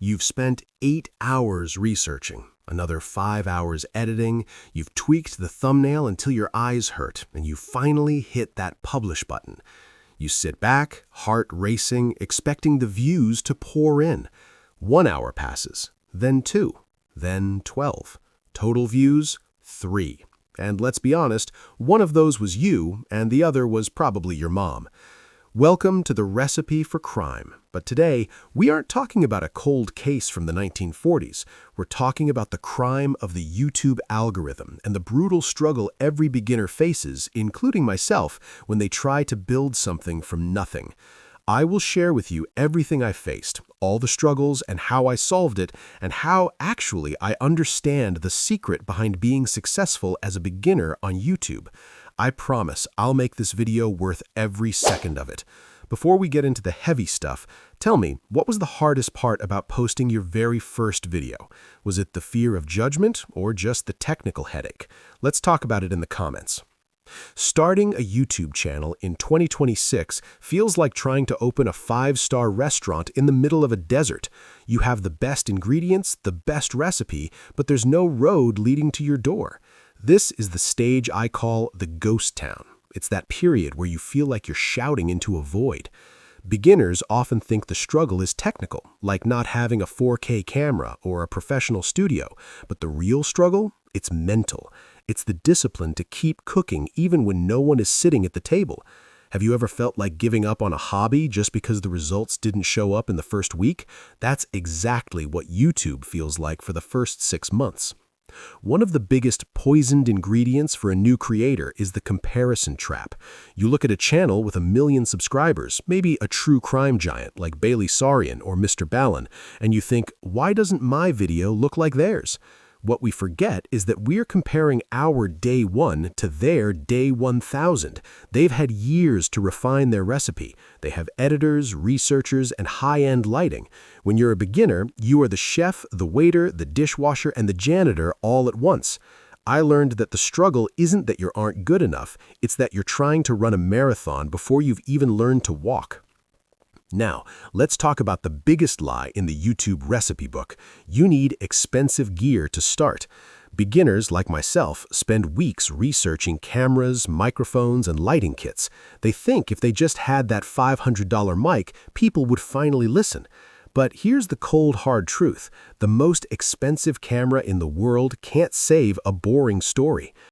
You've spent 8 hours researching, another 5 hours editing, you've tweaked the thumbnail until your eyes hurt, and you finally hit that publish button. You sit back, heart racing, expecting the views to pour in. 1 hour passes, then 2, then 12. Total views, 3. And let's be honest, one of those was you, and the other was probably your mom. Welcome to the Recipe for Crime. But today, we aren't talking about a cold case from the 1940s. We're talking about the crime of the YouTube algorithm and the brutal struggle every beginner faces, including myself, when they try to build something from nothing. I will share with you everything I faced, all the struggles and how I solved it, and how actually I understand the secret behind being successful as a beginner on YouTube. I promise I'll make this video worth every second of it. Before we get into the heavy stuff, tell me, what was the hardest part about posting your very first video? Was it the fear of judgment or just the technical headache? Let's talk about it in the comments. Starting a YouTube channel in 2026 feels like trying to open a 5-star restaurant in the middle of a desert. You have the best ingredients, the best recipe, but there's no road leading to your door. This is the stage I call the ghost town. It's that period where you feel like you're shouting into a void. Beginners often think the struggle is technical, like not having a 4K camera or a professional studio. But the real struggle? It's mental. It's the discipline to keep cooking even when no one is sitting at the table. Have you ever felt like giving up on a hobby just because the results didn't show up in the first week? That's exactly what YouTube feels like for the first 6 months. One of the biggest poisoned ingredients for a new creator is the comparison trap. You look at a channel with 1 million subscribers, maybe a true crime giant like Bailey Sarian or Mr. Ballin, and you think, why doesn't my video look like theirs? What we forget is that we're comparing our day 1 to their day 1000. They've had years to refine their recipe. They have editors, researchers, and high-end lighting. When you're a beginner, you are the chef, the waiter, the dishwasher, and the janitor all at once. I learned that the struggle isn't that you aren't good enough, it's that you're trying to run a marathon before you've even learned to walk. Now, let's talk about the biggest lie in the YouTube recipe book. You need expensive gear to start. Beginners like myself spend weeks researching cameras, microphones, and lighting kits. They think if they just had that $500 mic, people would finally listen. But here's the cold, hard truth. The most expensive camera in the world can't save a boring story.